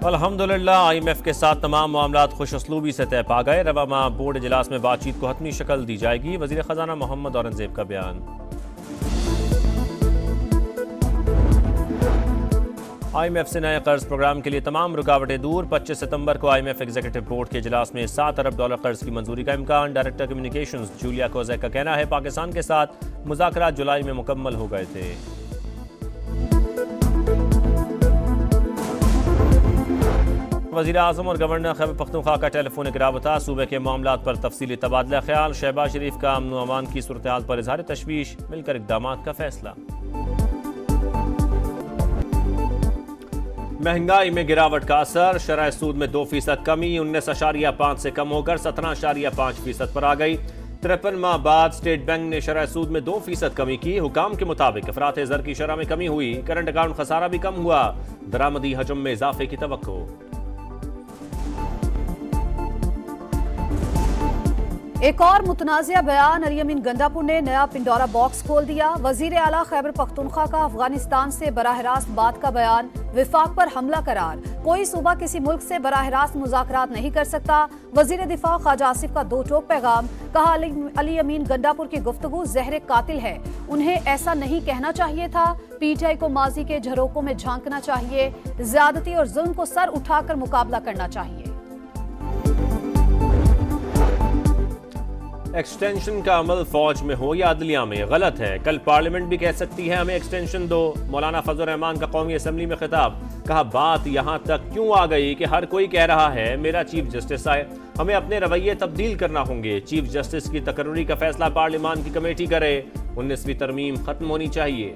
अल्हम्दुलिल्लाह IMF के साथ तमाम मामलात खुशअस्लूबी से तय पा गए। रवा माह बोर्ड इजलास में बातचीत को हतमी शक्ल दी जाएगी। वजीर खजाना मोहम्मद औरंगजेब का बयान। IMF से नए कर्ज प्रोग्राम के लिए तमाम रुकावटें दूर। 25 सितंबर को IMF एग्जीक्यूटिव बोर्ड के इजलास में $7 अरब कर्ज की मंजूरी का इम्कान। डायरेक्टर कम्युनिकेशंस जूलिया कोजेक का कहना है पाकिस्तान के साथ मुज़ाकरात जुलाई में मुकम्मल हो गए थे। वज़ीर आज़म और गवर्नर खैबर पख्तूनख्वा का टेलीफोनिक राबता। सूबे के मामलात पर तफसीली तबादला ख्याल। शहबाज शरीफ का अमन व अमान की सूरत हाल पर इजहार तशवीश। मिलकर इक़दामात का फैसला। महंगाई में गिरावट का असर। शरह सूद में 2% कमी 19.5 से कम होकर 17.5% पर आ गई। 53 माह बाद स्टेट बैंक ने शरह सूद में 2% कमी की। हुकाम के मुताबिक अफरात ज़र की शरह में कमी हुई। करंट अकाउंट खसारा भी कम हुआ। दरामदी हजम में इजाफे की तवक्को। एक और मुतनाज़िया बयान। अली अमीन गंडापुर ने नया पिंडोरा बॉक्स खोल दिया। वजीर आला खैबर पख्तूनख्वा का अफगानिस्तान से बराह रास्त बात का बयान। विफाक पर हमला करार। कोई सूबा किसी मुल्क से बराह रास्त मुज़ाकरात नहीं कर सकता। वजीर दिफा ख्वाजा आसिफ का दो टोक पैगाम। कहा अली अमीन गंडापुर की गुफ्तगू जहर कातिल है। उन्हें ऐसा नहीं कहना चाहिए था। PTI को माजी के झरोकों में झांकना चाहिए। ज्यादती और जुल्म को सर उठाकर मुकाबला करना चाहिए। एक्सटेंशन का अमल फौज में हो या अदलिया में गलत है। कल पार्लियामेंट भी कह सकती है हमें एक्सटेंशन दो। मौलाना फजल रहमान का कौमी असम्बली में खिताब। कहा बात यहाँ तक क्यों आ गई कि हर कोई कह रहा है मेरा चीफ जस्टिस आए। हमें अपने रवैये तब्दील करना होंगे। चीफ जस्टिस की तकर्री का फैसला पार्लियामान की कमेटी करे। 19वीं तरमीम खत्म होनी चाहिए।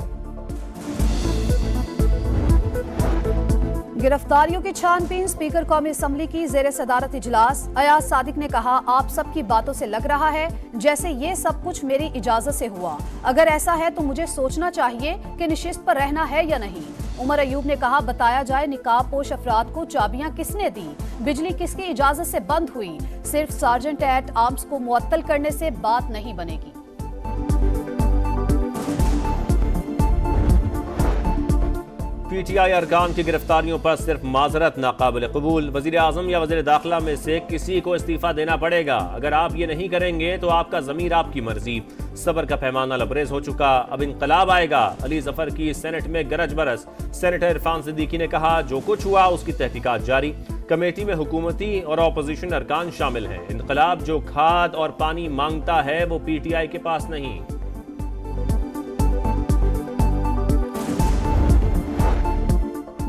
गिरफ्तारियों की छानबीन। स्पीकर कौमी असम्बली की जेर सदारत इजलास। अयाज सादिक ने कहा आप सबकी बातों से लग रहा है जैसे ये सब कुछ मेरी इजाजत से हुआ। अगर ऐसा है तो मुझे सोचना चाहिए कि निशिस्त पर रहना है या नहीं। उमर अयूब ने कहा बताया जाए निकाब पोश अफराद को चाबियां किसने दी। बिजली किसकी इजाजत से बंद हुई। सिर्फ सार्जेंट एट आर्म्स को मुअत्तल करने से बात नहीं बनेगी। PTI अरकान की गिरफ्तारियों पर सिर्फ माजरत नाकाबिल कबूल। वजीर आजम या वजीर दाखिला में से किसी को इस्तीफा देना पड़ेगा। अगर आप ये नहीं करेंगे तो आपका जमीर आपकी मर्जी। सबर का पैमाना लबरेज हो चुका। अब इनकलाब आएगा। अली जफर की सेनेट में गरज बरस। सेनेटर इरफान सिद्दीकी ने कहा जो कुछ हुआ उसकी तहकीकात जारी। कमेटी में हुकूमती और अपोजिशन अरकान शामिल हैं। इनकलाब जो खाद और पानी मांगता है वो PTI के पास नहीं।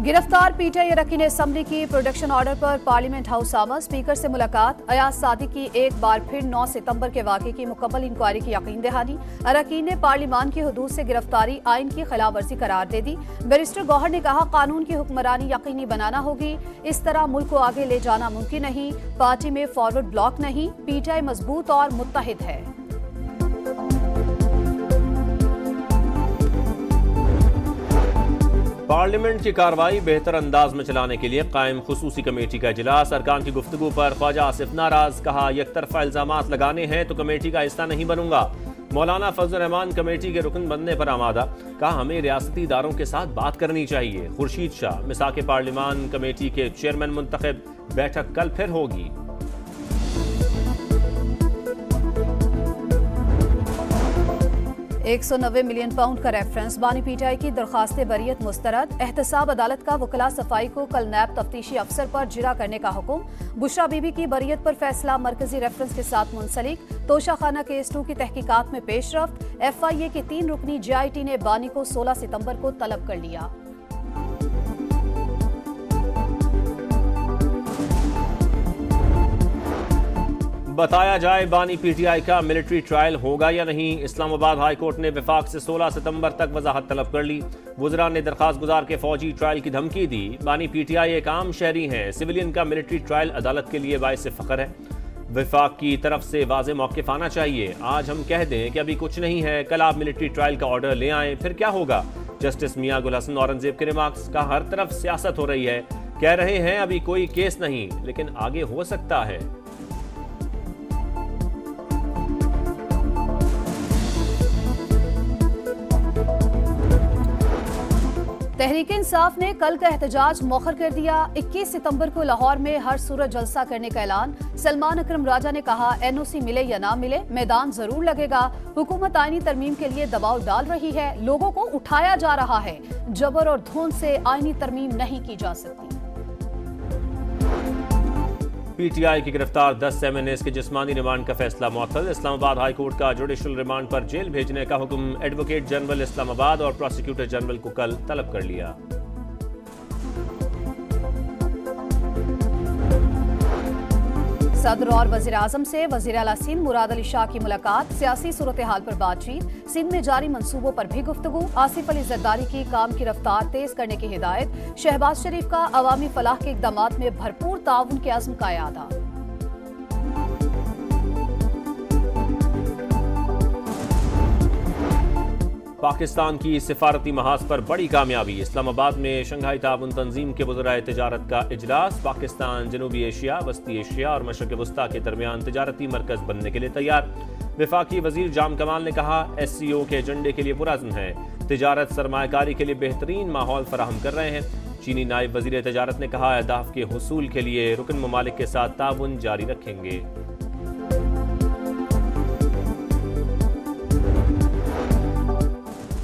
गिरफ्तार PTI अरकान असम्बली की प्रोडक्शन ऑर्डर पर पार्लियामेंट हाउस आमद। स्पीकर से मुलाकात। अयाज सादिक की एक बार फिर 9 सितंबर के वाक़े की मुकम्मल इंक्वायरी की यकीन दहानी। अरकान ने पार्लियामान की हदूद से गिरफ्तारी आइन की खिलाफ वर्जी करार दे दी। बैरिस्टर गौहर ने कहा कानून की हुक्मरानी यकीनी बनाना होगी। इस तरह मुल्क को आगे ले जाना मुमकिन नहीं। पार्टी में फॉरवर्ड ब्लॉक नहीं। PTI मजबूत और मुत्तहिद है। पार्लियामेंट की कार्रवाई बेहतर अंदाज में चलाने के लिए कायम खुसूसी कमेटी का इजलास। अरकान की गुफ्तगू पर ख्वाजा आसिफ नाराज। कहा यकतरफा इल्जामात लगाने हैं तो कमेटी का हिस्सा नहीं बनूंगा। मौलाना फजल रहमान कमेटी के रुकन बनने पर आमादा। कहा हमें रियासती इदारों के साथ बात करनी चाहिए। खुर्शीद शाह मिसाक पार्लियामान कमेटी के चेयरमैन मुंतखब। बैठक कल फिर होगी। 190 मिलियन पाउंड का रेफरेंस। बानी PTI की दरखास्त बरियत मुस्तरद। एहतसाब अदालत का वकला सफाई को कल नैब तफ्तीशी अफसर पर जिरा करने का हुक्म। बुशरा बीबी की बरियत पर फैसला मरकजी रेफरेंस के साथ मुंसलिक। तोशाखाना केस 2 की तहकीकात में पेशरफ्त। FIA की 3 रुकनी JIT ने बानी को 16 सितंबर को तलब कर लिया। बताया जाए बानी PTI का मिलिट्री ट्रायल होगा या नहीं। इस्लामाबाद हाई कोर्ट ने विफाक से 16 सितंबर तक वजाहत तलब कर ली। वुज़रा ने दरखास्त गुजार के फौजी ट्रायल की धमकी दी। बानी PTI एक आम शहरी हैं। सिविलियन का मिलिट्री ट्रायल अदालत के लिए बाइस फख्र है। विफाक की तरफ से वाज़े मौक़िफ़ आना चाहिए। आज हम कह दें कि अभी कुछ नहीं है, कल आप मिलिट्री ट्रायल का ऑर्डर ले आएं, फिर क्या होगा। जस्टिस मियां गुल हसन औरंगजेब के रिमार्क्स। का हर तरफ सियासत हो रही है। कह रहे हैं अभी कोई केस नहीं, लेकिन आगे हो सकता है। तहरीक इंसाफ ने कल का एहतजाज मौखर कर दिया। 21 सितंबर को लाहौर में हर सूरत जलसा करने का ऐलान। सलमान अकरम राजा ने कहा, एनओसी मिले या ना मिले मैदान जरूर लगेगा। हुकूमत आईनी तरमीम के लिए दबाव डाल रही है, लोगों को उठाया जा रहा है। जबर और धोन से आईनी तरमीम नहीं की जा सकती। पीटीआई की गिरफ्तार 10 एमएनएस के जिस्मानी रिमांड का फैसला मुअत्तल। इस्लामाबाद हाई कोर्ट का जुडिशल रिमांड पर जेल भेजने का हुक्म। एडवोकेट जनरल इस्लामाबाद और प्रोसिक्यूटर जनरल को कल तलब कर लिया। सदर और वजीर आजम से वजीर आला सिंध मुराद अली शाह की मुलाकात। सियासी सूरत हाल पर बातचीत। सिंध में जारी मंसूबों पर भी गुफ्तगू। आसिफ अली जरदारी की काम की रफ्तार तेज करने की हिदायत। शहबाज शरीफ का अवामी फलाह के इकदामात में भरपूर ताउन के अज़्म का यादा। पाकिस्तान की सिफारती महाज पर बड़ी कामयाबी। इस्लामाबाद में शंघाई ताउन तंजीम के वज़राए तिजारत का इजलास। पाकिस्तान जनूबी एशिया, वस्ती एशिया और मशरक़ वस्ता के दरमियान तिजारती मरकज़ बनने के लिए तैयार। वफाकी वजीर जाम कमाल ने कहा, SCO के एजेंडे के लिए पुरअज़्म है। तिजारत सरमायाकारी के लिए बेहतरीन माहौल फराहम कर रहे हैं। चीनी नायब वजीर तिजारत ने कहा, अहदाफ के हुसूल के लिए रुकन ममालिक के साथ ताउन जारी रखेंगे।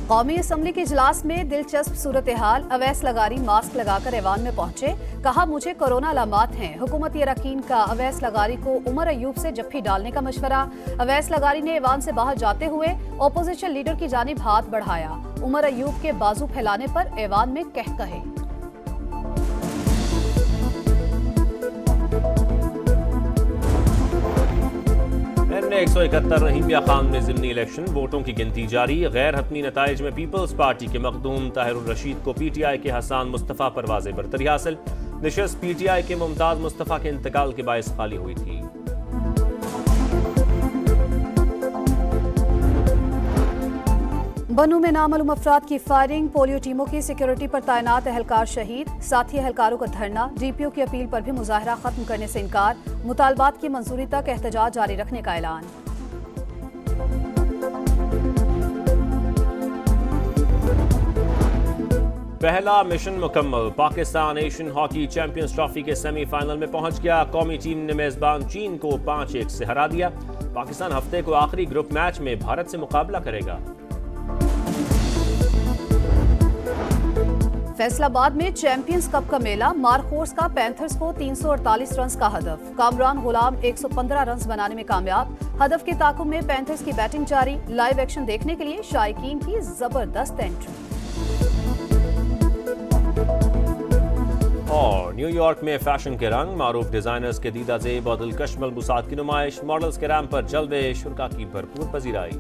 कौमी असम्बली के इजलास में दिलचस्प सूरत हाल। अवैस लगारी मास्क लगाकर ऐवान में पहुंचे। कहा, मुझे कोरोना अलामात हैं। हुकूमती अरकान का अवैस लगारी को उमर अयूब से जफ्फी डालने का मशवरा। अवैस लगारी ने ऐवान से बाहर जाते हुए अपोजिशन लीडर की जानिब हाथ बढ़ाया। उमर अयूब के बाजू फैलाने पर ऐवान में कह कहे। N171 रहीमिया खान में ज़िमनी इलेक्शन। वोटों की गिनती जारी। गैर हतमी नताइज में पीपल्स पार्टी के मखदूम ताहिर रशीद को PTI के हसान मुस्तफ़ा पर वाज़े बरतरी हासिल। नशस्त PTI के मुमताज़ मुस्तफ़ा के इंतकाल के बायस खाली हुई थी। बनू में नामालूम अफराद की फायरिंग। पोलियो टीमों की सिक्योरिटी पर तैनात एहलकार शहीद। साथी एहलकारों का धरना। DPO की अपील पर भी मुजाहरा खत्म करने से इनकार। मुतालबात की मंजूरी तक एहतजाज जारी रखने का ऐलान। पहला मिशन मुकम्मल। Pakistan Asian hockey champions trophy के सेमीफाइनल में पहुंच गया। कौमी टीम ने मेजबान चीन को 5-1 से हरा दिया। पाकिस्तान हफ्ते को आखिरी ग्रुप मैच में भारत से मुकाबला करेगा। फैसलाबाद में चैंपियंस कप का मेला। मारखोर्स का पैंथर्स को 348 रन का हदफ। कामरान गुलाम 115 रन बनाने में कामयाब। हदफ के ताकुब में पैंथर्स की बैटिंग जारी। लाइव एक्शन देखने के लिए शायकीन की जबरदस्त एंट्री। और न्यूयॉर्क में फैशन के रंग। मारूफ डिजाइनर्स के दीदा जेब और दिलकश मलबूसात की नुमाइश। मॉडल्स के रैंप पर जलवे। शुरा की भरपूर पजीराई।